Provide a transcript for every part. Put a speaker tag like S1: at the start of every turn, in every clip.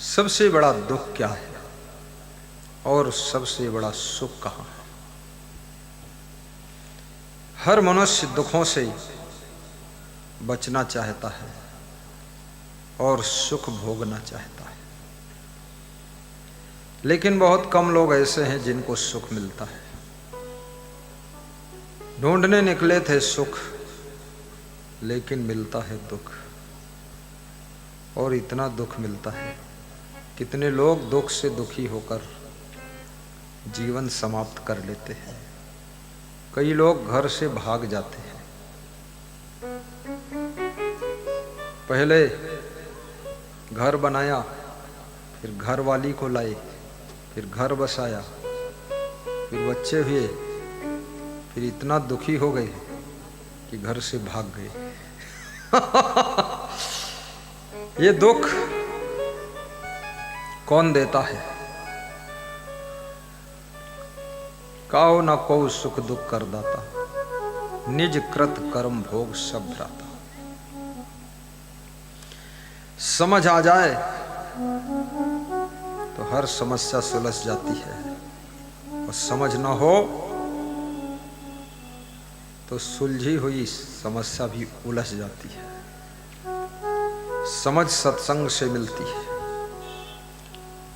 S1: सबसे बड़ा दुख क्या है और सबसे बड़ा सुख कहाँ है? हर मनुष्य दुखों से बचना चाहता है और सुख भोगना चाहता है, लेकिन बहुत कम लोग ऐसे हैं जिनको सुख मिलता है। ढूंढने निकले थे सुख, लेकिन मिलता है दुख, और इतना दुख मिलता है। कितने लोग दुख से दुखी होकर जीवन समाप्त कर लेते हैं। कई लोग घर से भाग जाते हैं। पहले घर बनाया, फिर घर वाली को लाए, फिर घर बसाया, फिर बच्चे हुए, फिर इतना दुखी हो गए कि घर से भाग गए। ये दुख कौन देता है? काओ न को सुख दुख कर दाता, निज कृत कर्म भोग सब भ्राता। समझ आ जाए तो हर समस्या सुलझ जाती है, और समझ न हो तो सुलझी हुई समस्या भी उलझ जाती है। समझ सत्संग से मिलती है,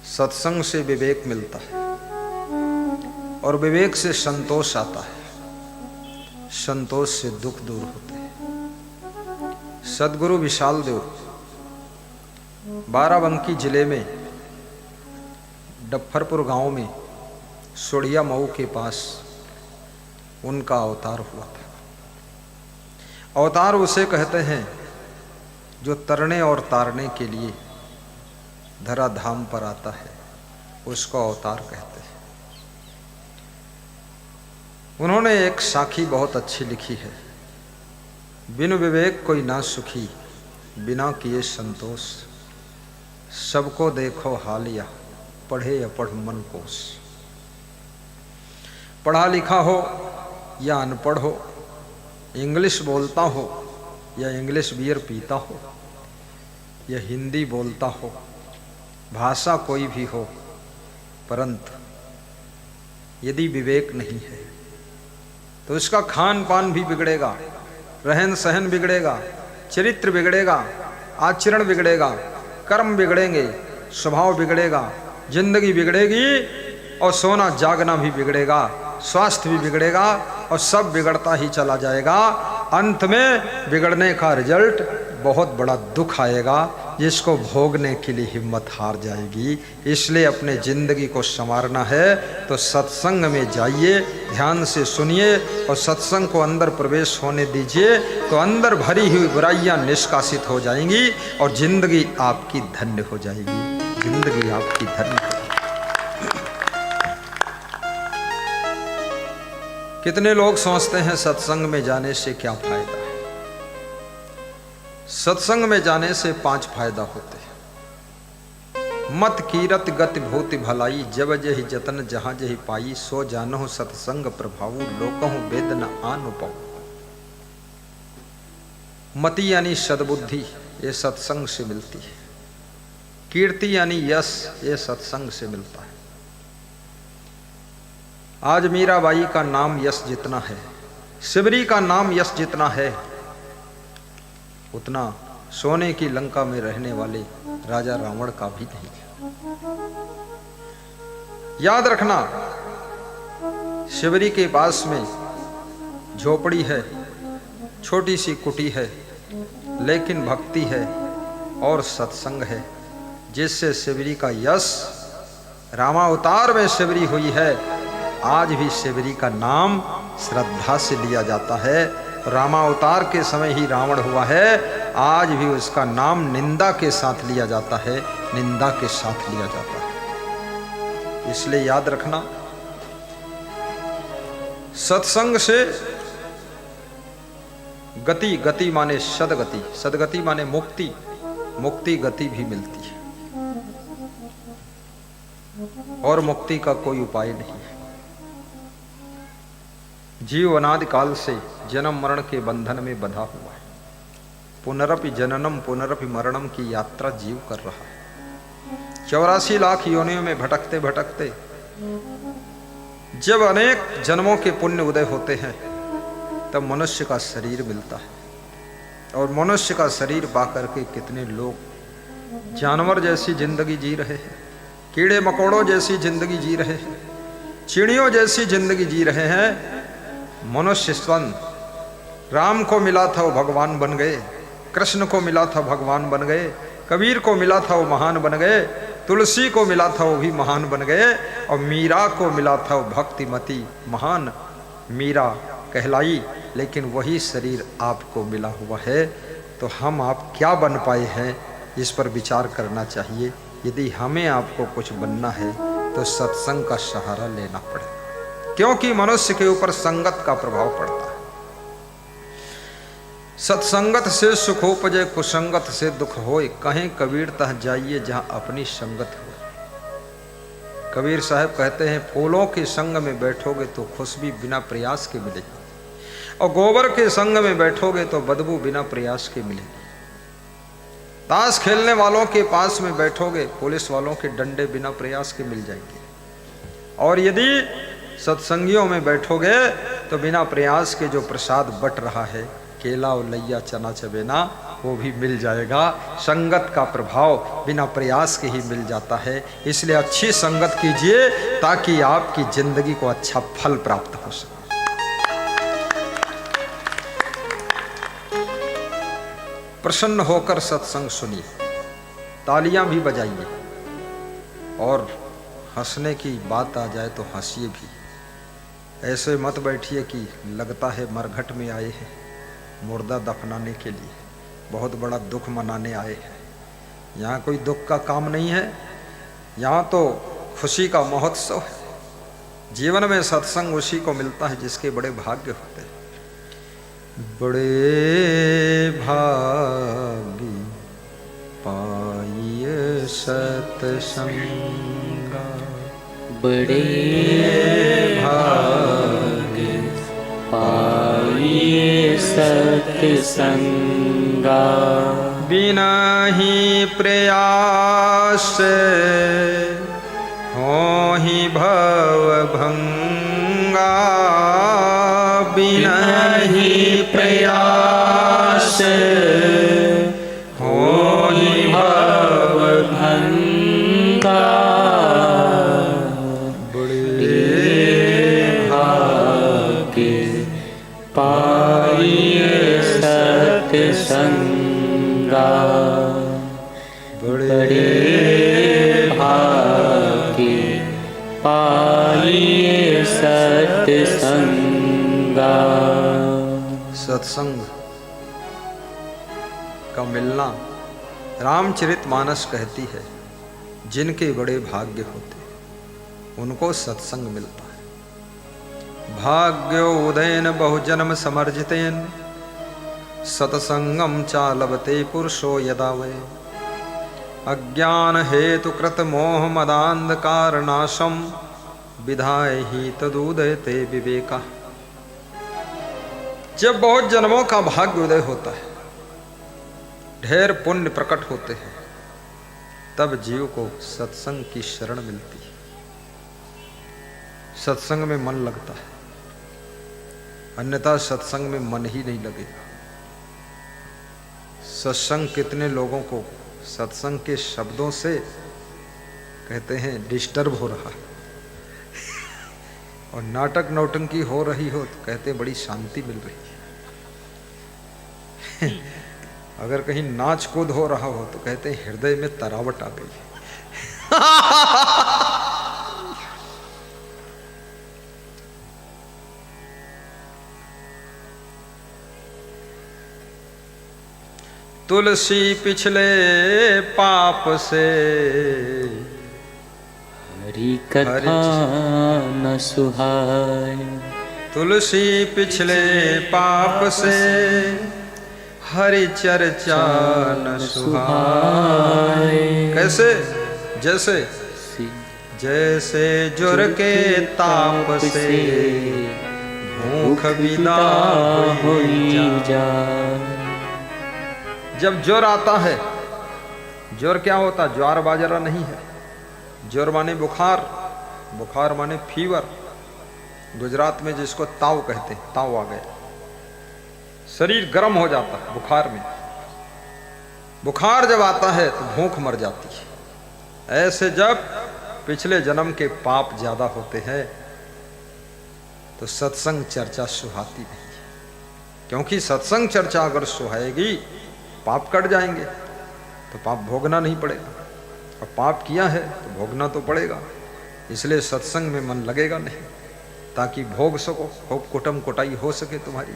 S1: सत्संग से विवेक मिलता है, और विवेक से संतोष आता है, संतोष से दुख दूर होते हैं। सदगुरु विशाल देव बाराबंकी जिले में डफरपुर गांव में सोड़िया मऊ के पास उनका अवतार हुआ था। अवतार उसे कहते हैं जो तरने और तारने के लिए धरा धाम पर आता है, उसको अवतार कहते हैं। उन्होंने एक साखी बहुत अच्छी लिखी है, बिन विवेक कोई ना सुखी, बिना किए संतोष, सबको देखो हालिया, पढ़े अपढ़ मन कोस। पढ़ा लिखा हो या अनपढ़ हो, इंग्लिश बोलता हो या इंग्लिश बियर पीता हो, या हिंदी बोलता हो, भाषा कोई भी हो, परंतु यदि विवेक नहीं है तो उसका खान पान भी बिगड़ेगा, रहन सहन बिगड़ेगा, चरित्र बिगड़ेगा, आचरण बिगड़ेगा, कर्म बिगड़ेंगे, स्वभाव बिगड़ेगा, जिंदगी बिगड़ेगी, और सोना जागना भी बिगड़ेगा, स्वास्थ्य भी बिगड़ेगा, और सब बिगड़ता ही चला जाएगा। अंत में बिगड़ने का रिजल्ट बहुत बड़ा दुख आएगा, जिसको भोगने के लिए हिम्मत हार जाएगी। इसलिए अपने जिंदगी को संवारना है तो सत्संग में जाइए, ध्यान से सुनिए, और सत्संग को अंदर प्रवेश होने दीजिए, तो अंदर भरी हुई बुराइयां निष्कासित हो जाएंगी और जिंदगी आपकी धन्य हो जाएगी। जिंदगी आपकी धन्य हो जाएगी। कितने लोग सोचते हैं सत्संग में जाने से क्या फायदा है? सत्संग में जाने से 5 फायदा होते हैं। मत कीरत गति भूति भलाई, जब जहि जतन जहां जहि पाई, सो जानहु सत्संग प्रभावु, लोकहु वेद न आनु पाऊ। मति यानी सद्बुद्धि, ये सत्संग से मिलती है। कीर्ति यानी यश, ये सत्संग से मिलता है। आज मीराबाई का नाम यश जितना है, शिवरी का नाम यश जितना है, उतना सोने की लंका में रहने वाले राजा रावण का भी नहीं है। याद रखना, शिवरी के पास में झोपड़ी है, छोटी सी कुटी है, लेकिन भक्ति है और सत्संग है, जिससे शिवरी का यश, रामावतार में शिवरी हुई है। आज भी शिवरी का नाम श्रद्धा से लिया जाता है। रामावतार के समय ही रावण हुआ है, आज भी उसका नाम निंदा के साथ लिया जाता है, निंदा के साथ लिया जाता है। इसलिए याद रखना, सत्संग से गति, गति माने सदगति, सदगति माने मुक्ति, मुक्ति गति भी मिलती है, और मुक्ति का कोई उपाय नहीं है। जीव अनादि काल से जन्म मरण के बंधन में बंधा हुआ है। पुनरपि जननम पुनरपि मरणम की यात्रा जीव कर रहा है। 84 लाख योनियों में भटकते भटकते जब अनेक जन्मों के पुण्य उदय होते हैं तब मनुष्य का शरीर मिलता है। और मनुष्य का शरीर पाकर के कितने लोग जानवर जैसी जिंदगी जी रहे हैं, कीड़े मकोड़ों जैसी जिंदगी जी रहे हैं, चिड़ियों जैसी जिंदगी जी रहे हैं। मनुष्य स्वयं राम को मिला था वो भगवान बन गए, कृष्ण को मिला था भगवान बन गए, कबीर को मिला था वो महान बन गए, तुलसी को मिला था वो भी महान बन गए, और मीरा को मिला था वो भक्तिमती महान मीरा कहलाई। लेकिन वही शरीर आपको मिला हुआ है, तो हम आप क्या बन पाए हैं इस पर विचार करना चाहिए। यदि हमें आपको कुछ बनना है तो सत्संग का सहारा लेना पड़ेगा, क्योंकि मनुष्य के ऊपर संगत का प्रभाव पड़ता है। सत्संगत से सुख उपजे, कुसंगत से दुख होए, कहें कबीर तह जाइए जहां अपनी संगत हो। कबीर साहब कहते हैं फूलों के संग में बैठोगे तो खुशबू बिना प्रयास के मिलेगी, और गोबर के संग में बैठोगे तो बदबू बिना प्रयास के मिलेगी। ताश खेलने वालों के पास में बैठोगे, पुलिस वालों के डंडे बिना प्रयास के मिल जाएंगे, और यदि सत्संगियों में बैठोगे तो बिना प्रयास के जो प्रसाद बट रहा है, केला और लैया चना चबेना, वो भी मिल जाएगा। संगत का प्रभाव बिना प्रयास के ही मिल जाता है। इसलिए अच्छी संगत कीजिए ताकि आपकी जिंदगी को अच्छा फल प्राप्त हो सके। प्रसन्न होकर सत्संग सुनिए, तालियां भी बजाइए, और हंसने की बात आ जाए तो हंसिए भी। ऐसे मत बैठिए कि लगता है मरघट में आए हैं मुर्दा दफनाने के लिए, बहुत बड़ा दुख मनाने आए हैं। यहाँ कोई दुख का काम नहीं है, यहाँ तो खुशी का महोत्सव है। जीवन में सत्संग उसी को मिलता है जिसके बड़े भाग्य होते हैं। बड़े भागी पाइए सत्संगा,
S2: बड़े भागी पाइए सत्संगा,
S1: बिना ही प्रयास हो ही भव भंगा, बिना
S2: ही प्रयास हो ही भव भंगा, पाइए सत्संगा, बड़े भागे पाइए सत्संगा।
S1: सत्संग का मिलना रामचरितमानस कहती है, जिनके बड़े भाग्य होते उनको सत्संग मिलता है। भाग्यो उदयन बहुजन्म समर्जितेन, सत्संगम चालवते पुरुषो यदा वै, अज्ञान हेतु कृत मोह मदांधकार नाशम, विधाय ही तदुदयते विवेका। जब बहुत जन्मों का भाग्य उदय होता है, ढेर पुण्य प्रकट होते हैं, तब जीव को सत्संग की शरण मिलती है। सत्संग में मन लगता है, अन्यथा सत्संग में मन ही नहीं लगेगा। सत्संग कितने लोगों को सत्संग के शब्दों से कहते हैं डिस्टर्ब हो रहा है, और नाटक नौटंकी हो रही हो तो कहते बड़ी शांति मिल रही है। अगर कहीं नाच कूद हो रहा हो तो कहते हृदय में तरावट आ गई। तुलसी पिछले पाप से
S2: हरि कथा न सुहाय,
S1: तुलसी पिछले पाप से हरि चर्चा न सुहाय। कैसे? जैसे जैसे जुर के ताप से भूख विदा होई जा। जब ज्वर आता है ज्वर क्या होता? ज्वार बाजरा नहीं है। ज्वर माने बुखार, बुखार माने फीवर। गुजरात में जिसको ताव कहते हैं, ताव आ गया, शरीर गर्म हो जाता है बुखार में। बुखार जब आता है तो भूख मर जाती है। ऐसे जब पिछले जन्म के पाप ज्यादा होते हैं तो सत्संग चर्चा सुहाती नहीं है, क्योंकि सत्संग चर्चा अगर सुहाएगी पाप कट जाएंगे, तो पाप भोगना नहीं पड़ेगा। और पाप किया है तो भोगना तो पड़ेगा, इसलिए सत्संग में मन लगेगा नहीं, ताकि भोग सको, खूब कुटम कुटाई हो सके तुम्हारी।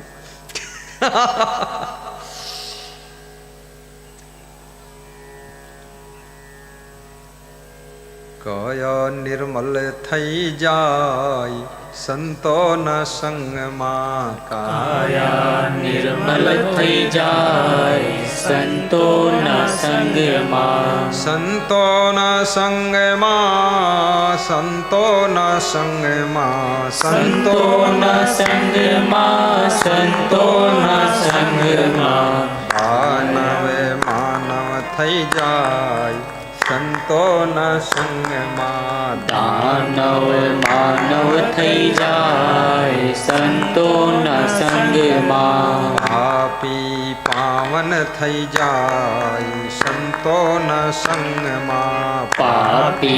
S1: काया निर्मल थई जाय संतो न संग मां।
S2: काया निर्मल थई जाय संतो न संग मां।
S1: संतो न संग मां, संतो न संग मां,
S2: संतो न संग मां, संतो न संग मां।
S1: मानव मानव थई जाय संतो न संग मां।
S2: दानव मानव थई जाय संतो न संग मां।
S1: पापी पावन थई जाय संतो न संग मां।
S2: पापी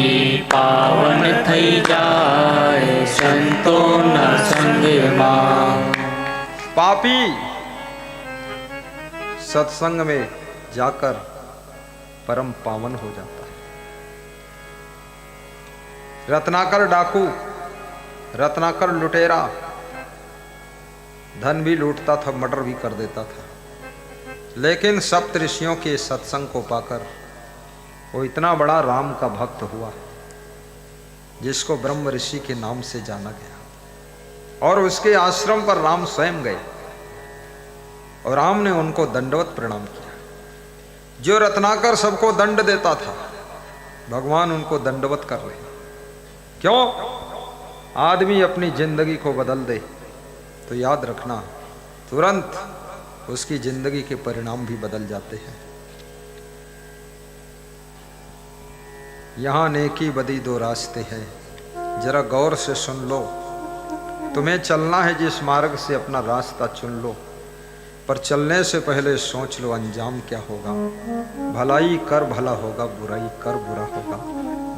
S2: पावन थई जाय संतो न संग मां।
S1: पापी सत्संग में जाकर परम पावन हो जाता है। रत्नाकर डाकू, रत्नाकर लुटेरा, धन भी लूटता था, मर्डर भी कर देता था, लेकिन सप्त ऋषियों के सत्संग को पाकर वो इतना बड़ा राम का भक्त हुआ जिसको ब्रह्म ऋषि के नाम से जाना गया। और उसके आश्रम पर राम स्वयं गए और राम ने उनको दंडवत प्रणाम किया। जो रत्नाकर सबको दंड देता था, भगवान उनको दंडवत कर रहे। क्यों? आदमी अपनी जिंदगी को बदल दे तो याद रखना तुरंत उसकी जिंदगी के परिणाम भी बदल जाते हैं। यहां नेकी बदी दो रास्ते हैं, जरा गौर से सुन लो। तुम्हें चलना है जिस मार्ग से, अपना रास्ता चुन लो, पर चलने से पहले सोच लो अंजाम क्या होगा। भलाई कर भला होगा, बुराई कर बुरा होगा,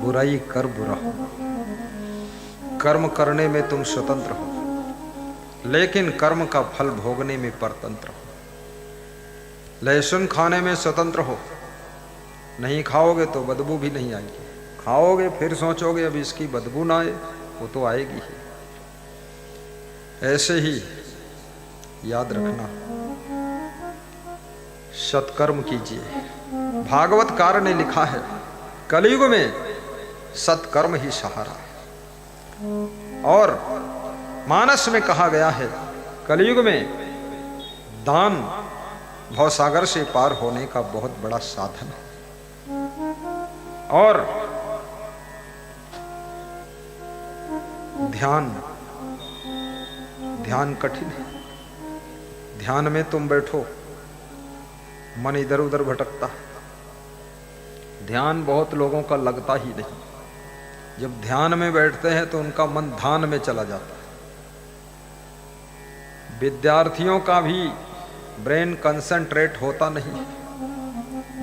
S1: बुराई कर बुरा होगा। कर्म करने में तुम स्वतंत्र हो, लेकिन कर्म का फल भोगने में परतंत्र हो। लहसुन खाने में स्वतंत्र हो, नहीं खाओगे तो बदबू भी नहीं आएगी, खाओगे फिर सोचोगे अब इसकी बदबू ना आए, वो तो आएगी ही। ऐसे ही याद रखना, सत्कर्म कीजिए। भागवतकार ने लिखा है, कलयुग में सत्कर्म ही सहारा। और मानस में कहा गया है, कलयुग में दान भवसागर से पार होने का बहुत बड़ा साधन है। और ध्यान, ध्यान कठिन है। ध्यान में तुम बैठो, मन इधर उधर भटकता है। ध्यान बहुत लोगों का लगता ही नहीं। जब ध्यान में बैठते हैं तो उनका मन ध्यान में चला जाता है। विद्यार्थियों का भी ब्रेन कंसंट्रेट होता नहीं।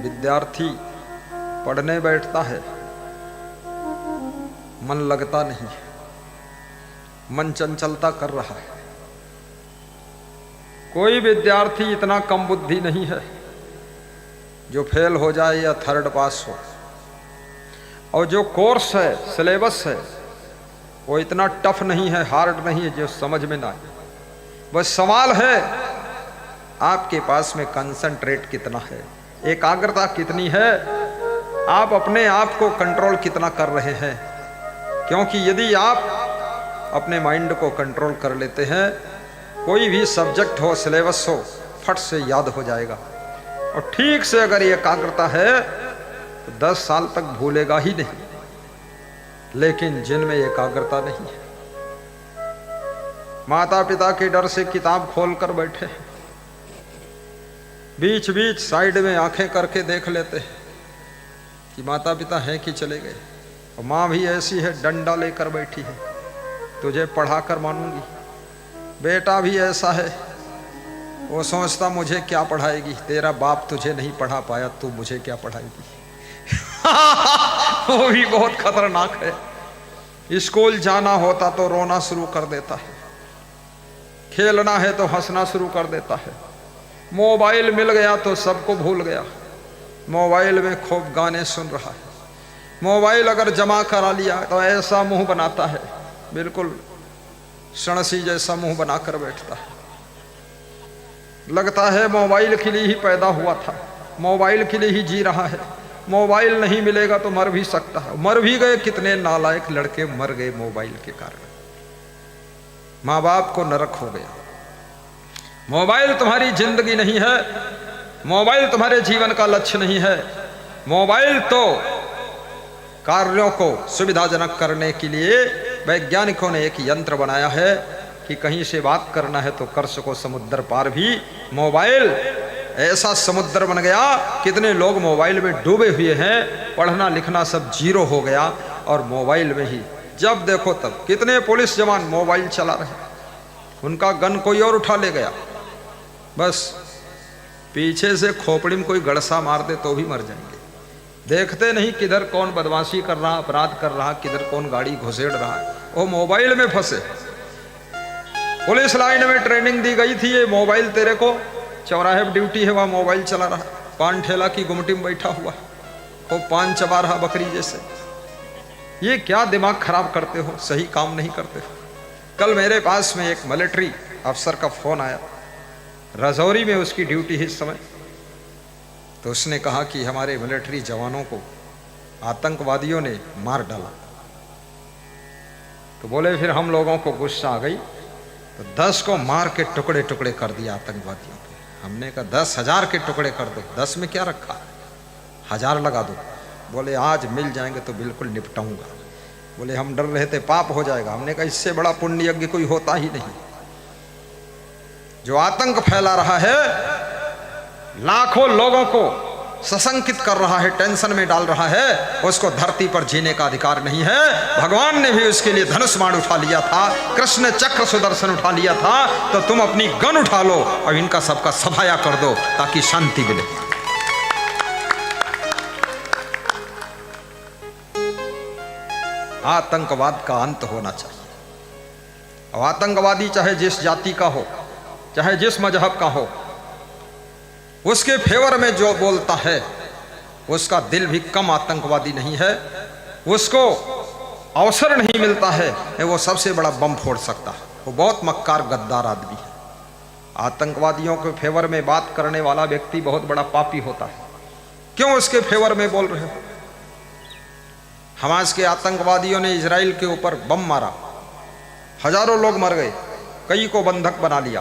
S1: विद्यार्थी पढ़ने बैठता है, मन लगता नहीं, मन चंचलता कर रहा है। कोई विद्यार्थी इतना कम बुद्धि नहीं है जो फेल हो जाए या थर्ड पास हो। और जो कोर्स है, सिलेबस है, वो इतना टफ नहीं है, हार्ड नहीं है जो समझ में ना आए। बस सवाल है आपके पास में कंसंट्रेट कितना है, एकाग्रता कितनी है, आप अपने आप को कंट्रोल कितना कर रहे हैं। क्योंकि यदि आप अपने माइंड को कंट्रोल कर लेते हैं, कोई भी सब्जेक्ट हो, सिलेबस हो, फट से याद हो जाएगा। और ठीक से अगर एकाग्रता है तो 10 साल तक भूलेगा ही नहीं। लेकिन जिनमें एकाग्रता नहीं है, माता पिता के डर से किताब खोल कर बैठे, बीच बीच साइड में आंखें करके देख लेते हैं, कि माता पिता हैं कि चले गए, और माँ भी ऐसी है डंडा लेकर बैठी है, तुझे पढ़ा कर मानूंगी। बेटा भी ऐसा है, वो सोचता मुझे क्या पढ़ाएगी, तेरा बाप तुझे नहीं पढ़ा पाया, तू मुझे क्या पढ़ाएगी। वो भी बहुत खतरनाक है। स्कूल जाना होता तो रोना शुरू कर देता है, खेलना है तो हंसना शुरू कर देता है। मोबाइल मिल गया तो सबको भूल गया, मोबाइल में खूब गाने सुन रहा है। मोबाइल अगर जमा करा लिया तो ऐसा मुंह बनाता है, बिल्कुल सणसी जैसा मुंह बनाकर बैठता है। लगता है मोबाइल के लिए ही पैदा हुआ था, मोबाइल के लिए ही जी रहा है। मोबाइल नहीं मिलेगा तो मर भी सकता है। मर भी गए, कितने नालायक लड़के मर गए मोबाइल के कारण। माँ बाप को नरक हो गया। मोबाइल तुम्हारी जिंदगी नहीं है, मोबाइल तुम्हारे जीवन का लक्ष्य नहीं है। मोबाइल तो कार्यों को सुविधाजनक करने के लिए वैज्ञानिकों ने एक यंत्र बनाया है कि कहीं से बात करना है तो कर सको समुद्र पार भी। मोबाइल ऐसा समुद्र बन गया, कितने लोग मोबाइल में डूबे हुए हैं, पढ़ना लिखना सब जीरो हो गया और मोबाइल में ही जब देखो तब। कितने पुलिस जवान मोबाइल चला रहे, उनका गन कोई और उठा ले गया, बस पीछे से खोपड़ी में कोई गड़सा मार दे तो भी मर जाएंगे। देखते नहीं किधर कौन बदमाशी कर रहा, अपराध कर रहा, किधर कौन गाड़ी घुसेड़ रहा है, वो मोबाइल में फंसे। पुलिस लाइन में ट्रेनिंग दी गई थी, ये मोबाइल तेरे को, चौराहे पर ड्यूटी है, वहाँ मोबाइल चला रहा, पान ठेला की गुमटी में बैठा हुआ, वो पान चबा रहा बकरी जैसे। ये क्या दिमाग खराब करते हो, सही काम नहीं करते हो। कल मेरे पास में एक मिलिट्री अफसर का फोन आया, राजौरी में उसकी ड्यूटी है इस समय। तो उसने कहा कि हमारे मिलिट्री जवानों को आतंकवादियों ने मार डाला। तो बोले फिर हम लोगों को गुस्सा आ गई तो 10 को मार के टुकड़े टुकड़े कर दिया आतंकवादियों के। हमने कहा 10,000 के टुकड़े कर दो, 10 में क्या रखा, 1000 लगा दो। बोले आज मिल जाएंगे तो बिल्कुल निपटाऊंगा। बोले हम डर रहे थे पाप हो जाएगा। हमने कहा इससे बड़ा पुण्य यज्ञ कोई होता ही नहीं। जो आतंक फैला रहा है, लाखों लोगों को सशंकित कर रहा है, टेंशन में डाल रहा है, उसको धरती पर जीने का अधिकार नहीं है। भगवान ने भी उसके लिए धनुष बाण उठा लिया था, कृष्ण चक्र सुदर्शन उठा लिया था। तो तुम अपनी गन उठा लो और इनका सबका सफाया कर दो ताकि शांति मिले। आतंकवाद का अंत होना चाहिए। और आतंकवादी चाहे जिस जाति का हो, चाहे जिस मजहब का हो, उसके फेवर में जो बोलता है उसका दिल भी कम आतंकवादी नहीं है। उसको अवसर नहीं मिलता है वो सबसे बड़ा बम फोड़ सकता है। वो बहुत मक्कार गद्दार आदमी है। आतंकवादियों के फेवर में बात करने वाला व्यक्ति बहुत बड़ा पापी होता है। क्यों उसके फेवर में बोल रहे हो? हमास के आतंकवादियों ने इजराइल के ऊपर बम मारा, हजारों लोग मर गए, कई को बंधक बना लिया।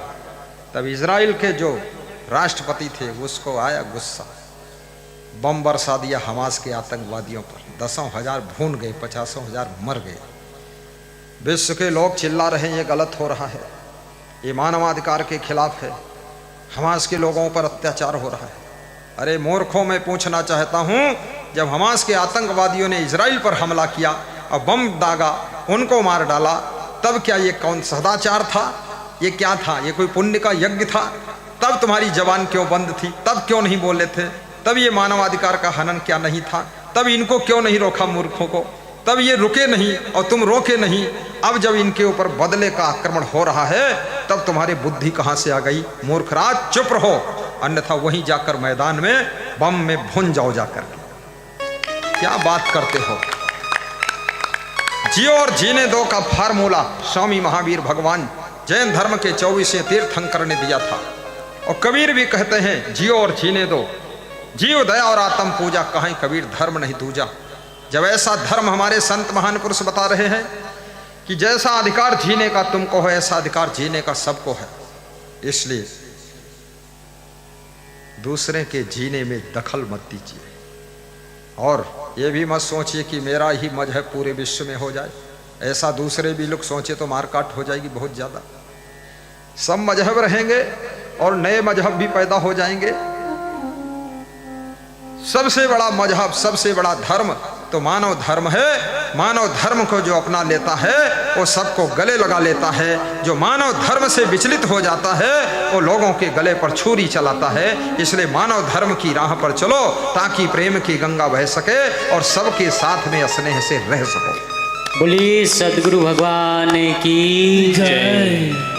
S1: तब इजराइल के जो राष्ट्रपति थे उसको आया गुस्सा, बम बरसा दिया हमास के आतंकवादियों पर। 10,000 भून गए, 50,000 मर गए। विश्व के लोग चिल्ला रहे हैं ये गलत हो रहा है, ये मानवाधिकार के खिलाफ है, हमास के लोगों पर अत्याचार हो रहा है। अरे मूर्खों, मैं पूछना चाहता हूँ, जब हमास के आतंकवादियों ने इजराइल पर हमला किया और बम दागा, उनको मार डाला, तब क्या ये कौन सदाचार था? ये क्या था? ये कोई पुण्य का यज्ञ था? तब तुम्हारी जबान क्यों बंद थी? तब क्यों नहीं बोले थे? तब ये मानवाधिकार का हनन क्या नहीं था? तब इनको क्यों नहीं रोका मूर्खों को? तब ये रुके नहीं और तुम रोके नहीं। अब जब इनके ऊपर बदले का आक्रमण हो रहा है तब तुम्हारी बुद्धि कहाँ से आ गई? मूर्खराज, चुप रहो, अन्यथा वहीं जाकर मैदान में बम में भुन जाओ जाकर। क्या बात करते हो? जियो और जीने दो का फार्मूला स्वामी महावीर भगवान जैन धर्म के 24वें तीर्थंकर ने दिया था। और कबीर भी कहते हैं जियो और जीने दो, जीव दया और आत्म पूजा, कहीं कबीर धर्म नहीं दूजा। जब ऐसा धर्म हमारे संत महान पुरुष बता रहे हैं कि जैसा अधिकार जीने का तुमको है ऐसा अधिकार जीने का सबको है, इसलिए दूसरे के जीने में दखल मत दीजिए। और ये भी मत सोचिए कि मेरा ही मजहब पूरे विश्व में हो जाए। ऐसा दूसरे भी लोग सोचे तो मारकाट हो जाएगी बहुत ज़्यादा। सब मजहब रहेंगे और नए मजहब भी पैदा हो जाएंगे। सबसे बड़ा मजहब, सबसे बड़ा धर्म तो मानव धर्म है। मानव धर्म को जो अपना लेता है वो सबको गले लगा लेता है। जो मानव धर्म से विचलित हो जाता है वो लोगों के गले पर छुरी चलाता है। इसलिए मानव धर्म की राह पर चलो ताकि प्रेम की गंगा बह सके और सबके साथ में स्नेह से रह सको।
S2: बोलिए सद्गुरु भगवान की जय।